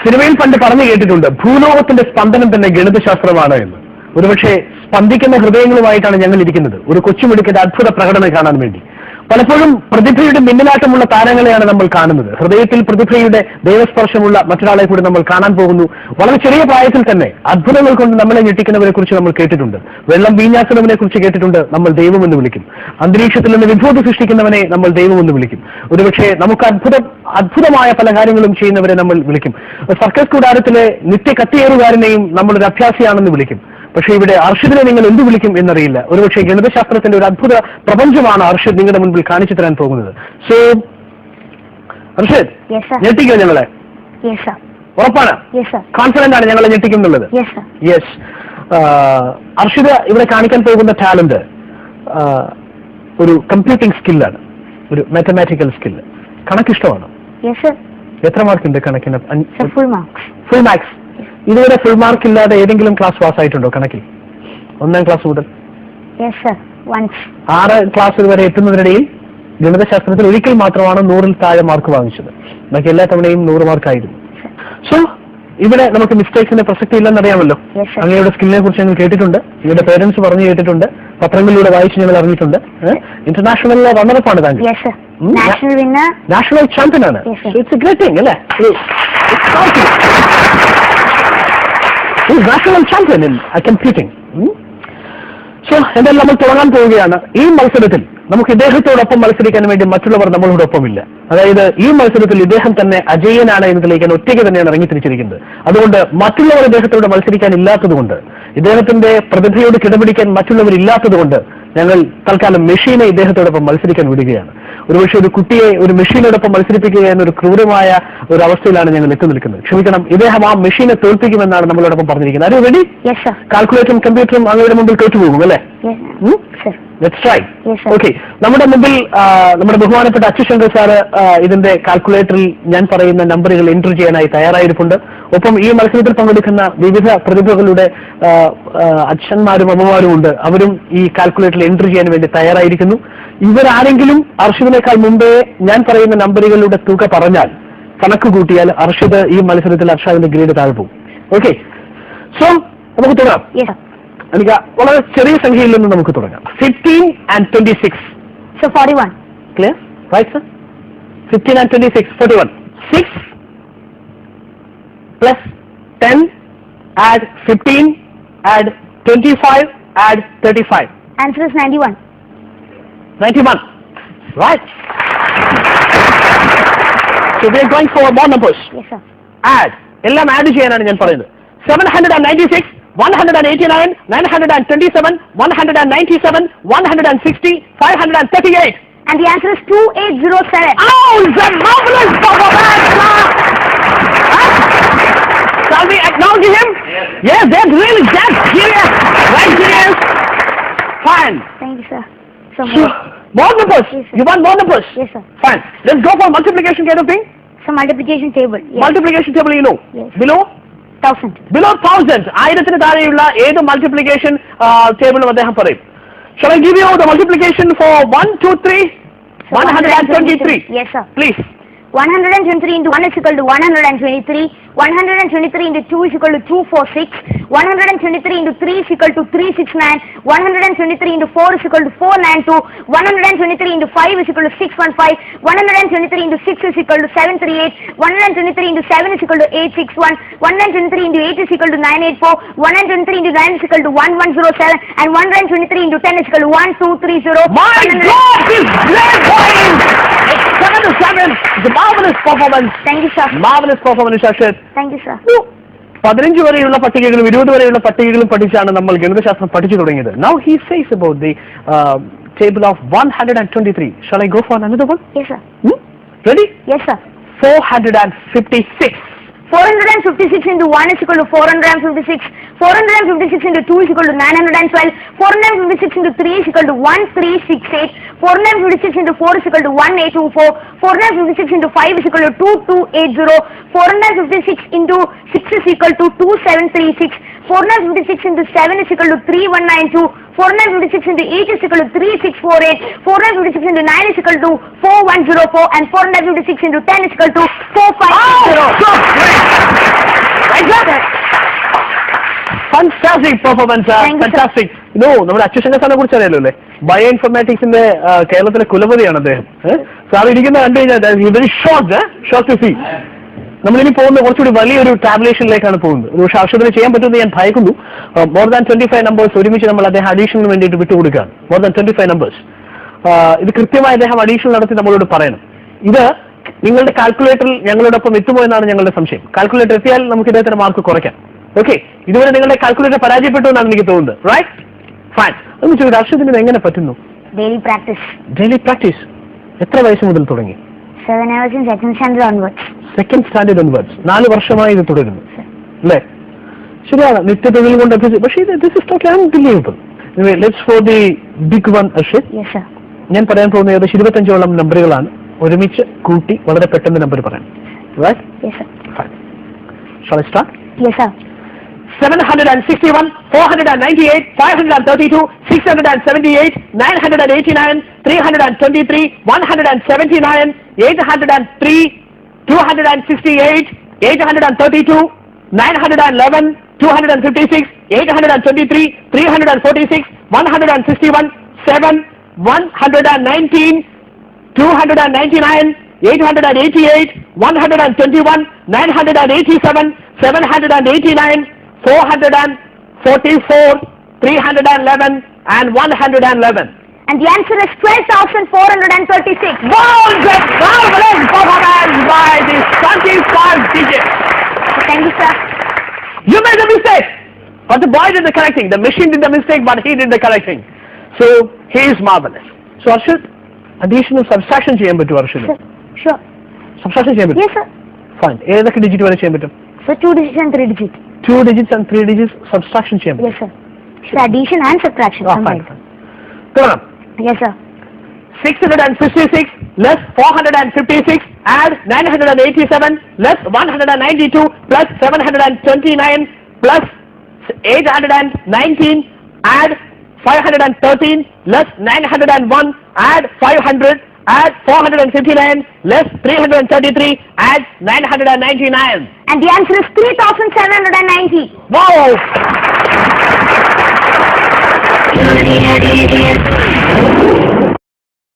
സിനിമയിൽ പണ്ട് പറഞ്ഞു കേട്ടിട്ടുണ്ട്, ഭൂലോകത്തിന്റെ സ്പന്ദനം തന്നെ ഗണിതശാസ്ത്രമാണ് എന്ന്. ഒരുപക്ഷെ സ്പന്ദിക്കുന്ന ഹൃദയങ്ങളുമായിട്ടാണ് ഞങ്ങൾ ഇരിക്കുന്നത്, ഒരു കൊച്ചുമിടുക്കിന്റെ അത്ഭുത പ്രകടനം കാണാൻ വേണ്ടി. പലപ്പോഴും പ്രതിഭയുടെ മിന്നലാട്ടമുള്ള താരങ്ങളെയാണ് നമ്മൾ കാണുന്നത്. ഹൃദയത്തിൽ പ്രതിഭയുടെ ദൈവസ്പർശമുള്ള മറ്റൊരാളെ കൂടി നമ്മൾ കാണാൻ പോകുന്നു. വളരെ ചെറിയ പ്രായത്തിൽ തന്നെ അത്ഭുതങ്ങൾ കൊണ്ട് നമ്മളെ ഞെട്ടിക്കുന്നവരെ കുറിച്ച് നമ്മൾ കേട്ടിട്ടുണ്ട്. വെള്ളം വീഞ്ഞാക്കുന്നവനെ കുറിച്ച് കേട്ടിട്ടുണ്ട്, നമ്മൾ ദൈവമെന്ന് വിളിക്കും. അന്തരീക്ഷത്തിൽ നിന്ന് വിഭൂതി സൃഷ്ടിക്കുന്നവനെ നമ്മൾ ദൈവമെന്ന് വിളിക്കും. ഒരുപക്ഷെ നമുക്ക് അത്ഭുതമായ പല കാര്യങ്ങളും ചെയ്യുന്നവരെ നമ്മൾ വിളിക്കും. സർക്കസ് കൂടാരത്തിലെ നിത്യ കത്തിയേറുകാരനെയും നമ്മളൊരു അഭ്യാസിയാണെന്ന് വിളിക്കും. പക്ഷേ ഇവിടെ അർഷിദിനെ നിങ്ങൾ എന്ത് വിളിക്കും എന്നറിയില്ല. ഒരുപക്ഷെ ഗണിതശാസ്ത്രത്തിന്റെ ഒരു അത്ഭുത പ്രപഞ്ചമാണ് അർഷിദ് നിങ്ങളുടെ മുൻപിൽ കാണിച്ചു തരാൻ പോകുന്നത്. സോ അർഷിദ്, ഞെട്ടിക്കോ ഞങ്ങളെ? ഉറപ്പാണ്? കോൺഫിഡന്റ് ആണ് ഞങ്ങളെ ഞെട്ടിക്കും എന്നുള്ളത്? യെസ്. അർഷിദ് ഇവിടെ കാണിക്കാൻ പോകുന്ന ടാലന്റ് ഒരു കമ്പ്യൂട്ടിംഗ് സ്കില്ലാണ്, ഒരു മാത്തമാറ്റിക്കൽ സ്കില്ല്. കണക്കിഷ്ടമാണ്? എത്ര മാർക്കുണ്ട് കണക്കിന്? Full marks. ഇതുവരെ ഫുൾ മാർക്ക് ഇല്ലാതെ ഏതെങ്കിലും ക്ലാസ് പാസ് ആയിട്ടുണ്ടോ കണക്കിൽ? 1ാം ക്ലാസ് മുതൽ 6 ക്ലാസ് വരെ എത്തുന്നതിനിടയിൽ ഗണിതശാസ്ത്രത്തിൽ ഒരിക്കൽ മാത്രമാണ് 100-ൽ താഴെ മാർക്ക് വാങ്ങിച്ചത്. ബാക്കി എല്ലാ തവണയും 100 മാർക്കായിരുന്നു. സോ ഇവിടെ നമുക്ക് മിസ്റ്റേക്സിന്റെ പ്രസക്തി ഇല്ലെന്നറിയാമല്ലോ. അങ്ങയുടെ സ്കില്ലിനെ കുറിച്ച് ഞങ്ങൾ കേട്ടിട്ടുണ്ട്, നിങ്ങളുടെ പേരൻസ് പറഞ്ഞു കേട്ടിട്ടുണ്ട്, പത്രങ്ങളിലൂടെ വായിച്ച് ഞങ്ങൾ അറിഞ്ഞിട്ടുണ്ട്. ഇന്റർനാഷണൽ റണ്ണറപ്പ് ആണ് താങ്കൾ, നാഷണൽ ചാമ്പ്യൻ ആണ്. ഇറ്റ്സ് എ ഗ്രേറ്റ് തിങ് അല്ലേ? National champion in computing. So എന്തായാലും നമ്മൾ തുടങ്ങാൻ പോവുകയാണ്. ഈ മത്സരത്തിൽ നമുക്ക് ഇദ്ദേഹത്തോടൊപ്പം മത്സരിക്കാൻ വേണ്ടി മറ്റുള്ളവർ നമ്മളോടൊപ്പമില്ല. അതായത് ഈ മത്സരത്തിൽ ഇദ്ദേഹം തന്നെ അജയ്യനാണ് എന്ന് തെളിയിക്കാൻ ഒറ്റയ്ക്ക് തന്നെയാണ് ഇറങ്ങിത്തിരിച്ചിരിക്കുന്നത്. അതുകൊണ്ട് മറ്റുള്ളവർ ഇദ്ദേഹത്തോട് മത്സരിക്കാൻ ഇല്ലാത്തതുകൊണ്ട്, ഇദ്ദേഹത്തിന്റെ പ്രതിഭയോട് കിടപിടിക്കാൻ മറ്റുള്ളവരില്ലാത്തതുകൊണ്ട് ഞങ്ങൾ തൽക്കാലം മെഷീനെ ഇദ്ദേഹത്തോടൊപ്പം മത്സരിക്കാൻ വിടുകയാണ്. ഒരുപക്ഷെ ഒരു കുട്ടിയെ ഒരു മെഷീനോടൊപ്പം മത്സരിപ്പിക്കുക എന്നൊരു ക്രൂരമായ ഒരു അവസ്ഥയിലാണ് ഞങ്ങൾ എത്തി നിൽക്കുന്നത്. ക്ഷമിക്കണം, ഇദ്ദേഹം ആ മെഷീനെ തോൽപ്പിക്കുമെന്നാണ് നമ്മളോടൊപ്പം പറഞ്ഞിരിക്കുന്നത്. ആരും റെഡി? കാൽക്കുലേറ്ററും കമ്പ്യൂട്ടറും അങ്ങയുടെ മുമ്പിൽ തോറ്റുപോകും അല്ലേ? Let's try. ഓക്കെ, നമ്മുടെ മുമ്പിൽ നമ്മുടെ ബഹുമാനപ്പെട്ട അച്യുശങ്കർ സാറ് ഇതിന്റെ കാൽക്കുലേറ്ററിൽ ഞാൻ പറയുന്ന നമ്പറുകൾ എൻട്രി ചെയ്യാനായി തയ്യാറായിരിപ്പുണ്ട്. ഒപ്പം ഈ മത്സരത്തിൽ പങ്കെടുക്കുന്ന വിവിധ പ്രതിഭകളുടെ അച്ഛന്മാരും അമ്മമാരും ഉണ്ട്. അവരും ഈ കാൽക്കുലേറ്ററിൽ എൻട്രി ചെയ്യാൻ വേണ്ടി തയ്യാറായിരിക്കുന്നു. ഇവരാരെങ്കിലും അർഷിദിനേക്കാൾ മുമ്പേ ഞാൻ പറയുന്ന നമ്പറുകളുടെ തുക പറഞ്ഞാൽ, കണക്ക് കൂട്ടിയാൽ അർഷിദ് ഈ മത്സരത്തിൽ അർഷാദിന്റെ ഗ്രേഡ് താഴെ പോകും. ഓക്കെ, സോ നമുക്ക് തുടങ്ങാം. എനിക്ക് വളരെ ചെറിയ സംഖ്യയിൽ നിന്ന് നമുക്ക് തുടങ്ങാം. 15 and 26. So 41. Clear? Right, sir? 15 and 26, 41. 6 plus 10 add 15 add 25 add 35. Answer is 91. 91. Right. So we are going for more numbers. Yes, sir. Add. എല്ലാം ആഡ് ചെയ്യാനാണ് ഞാൻ പറയുന്നത്. 796 189 927 197 160 538. And the answer is 2807. Oh, it's a marvelous performance! Shall we acknowledge him? Yes, that's really genius. Right, genius. Fine. Thank you, sir. So more numbers. Yes, sir. You want more numbers? Yes, sir. Fine. Let's go for multiplication kind of thing. So multiplication table. Yes. Multiplication table, you know. Yes. Below? 1000. Below 1000. ആയിരത്തിന് താഴെയുള്ള ഏത് multiplication ടേബിളും അദ്ദേഹം പറയും. Shall I give you the multiplication for 1, 2, 3? 123. Yes, sir. Please. 123 into 1 is equal to 123. 123 into 2 is equal to 246. 123 into 3 is equal to 369. 123 into 4 is equal to 492. 123 into 5 is equal to 615. 123 into 6 is equal to 738. 123 into 7 is equal to 861. 123 into 8 is equal to 984. 123 into 9 is equal to 1107. And 123 into 10 is equal to 1230. My God, this great point! It's 7-7. It's a marvelous performance. Thank you, sir. Marvelous performance, Ashit. Thank you, sir. 15 വരെയുള്ള പട്ടികകളും 20 വരെയുള്ള പട്ടികകളും പഠിച്ചാണ് നമ്മൾ ഗണിതശാസ്ത്രം പഠിച്ചു തുടങ്ങിയത്. Now he says about the table of 123. Shall I go for another one? Yes, sir. Ready? Yes, sir. 456. 456 into 1 is equal to 456. 456 into 2 is equal to 912. 456 into 3 is equal to 1368. 456 into 4 is equal to 1824. 456 into 5 is equal to 2280. 456 into 6 is equal to 2736. 456 into 7 is equal to 3192. 456 into 8 is equal to 3648. 456 into 9 is equal to 4104. And 456 into 10 is equal to 4560. Fantastic performance, fantastic. നമ്മുടെ അച്യുശങ്കർ സാറിനെ കുറിച്ച് അറിയാലോ അല്ലേ? Bio ഇൻഫർമാറ്റിക്സിന്റെ കേരളത്തിലെ കുലപതിയാണ് അദ്ദേഹം. Sir ഇരിക്കുന്ന കണ്ടു കഴിഞ്ഞാൽ വെരി ഷോക്ക് ടു സീ. നമ്മളിനി പോകുന്ന കുറച്ചുകൂടി വലിയൊരു ടാബ്ലേഷനിലേക്കാണ് പോകുന്നത്. ഒരു പക്ഷേ ആവശ്യത്തിന് ചെയ്യാൻ പറ്റുമെന്ന് ഞാൻ ഭയക്കുന്നു. മോർ ദാൻ 25 നമ്പേഴ്സ് ഒരുമിച്ച് നമ്മൾ അദ്ദേഹം അഡീഷണലിന് വേണ്ടിയിട്ട് വിട്ടുകൊടുക്കുകയാണ്. More than 25 numbers. ഇത് കൃത്യമായി അദ്ദേഹം അഡീഷണൽ നടത്തി നമ്മളോട് പറയണം. ഇത് നിങ്ങളുടെ കാൽക്കുലേറ്ററിൽ ഞങ്ങളോടൊപ്പം എത്തുമോ എന്നാണ് ഞങ്ങളുടെ സംശയം. കാൽക്കുലേറ്റർ എത്തിയാൽ നമുക്ക് ഇദ്ദേഹത്തിന്റെ മാർക്ക് കുറയ്ക്കാം. ഓക്കെ, ഇതുവരെ നിങ്ങളുടെ കാൽക്കുലേറ്റർ പരാജയപ്പെട്ടു എന്നാണ് എനിക്ക് തോന്നുന്നത്. Right, fine. ഒന്ന് ചോദിച്ചു, അർഷദിന് എങ്ങനെ പറ്റുന്നു? Daily practice. എത്ര വയസ്സ് മുതൽ തുടങ്ങി? 7 hours in second standard onwards. Second standard onwards. 4 വർഷമായി ഇത് തുടരുന്നു അല്ലേ? ശരിയാണ്, നിത്യതൊഴിൽ കൊണ്ട് പക്ഷേ this is totally unbelievable. Let's for the big one Arshad. Yes sir. ഞാൻ പറയാൻ പോകുന്ന ഏകദേശം 25ഓളം നമ്പറുകളാണ്. ഒരുമിച്ച് കൂട്ടി വളരെ പെട്ടെന്ന് നമ്പർ പറയാം. Right? Yes sir. Fine. Shall I start? Yes sir. 761, 498, 532, 678, 989, 323, 179, 803, 268, 832, 911, 256, 823, 346, 161, 7, 119, 299, 888, 121, 987, 789, 444, 311, and 111. And the answer is 12,436. Marvelous performance by the 25 digits. Thank you sir. You made a mistake, but the boy did the correcting. The machine did the mistake, but he did the correcting. So he is marvelous. So Arshad, additional subtraction ചെയ്യാൻ പറ്റുമോ Arshad? Sure. Subtraction ചെയ്യാൻ പറ്റും? Yes sir. Fine. ഏതൊക്കെ digit വരെ ചെയ്യാൻ പറ്റും? So 2 digits and 3 digits. 2 digits and 3 digits subtraction ചെയ്യാൻ പറ്റും? Yes sir. So addition and subtraction. Fine. Come on. Yes sir. 656 less 456 add 987 less 192 plus 729 plus 819 add 513 less 901 add 500 add 459 less 333 add 999. And the answer is 3,790. Wow!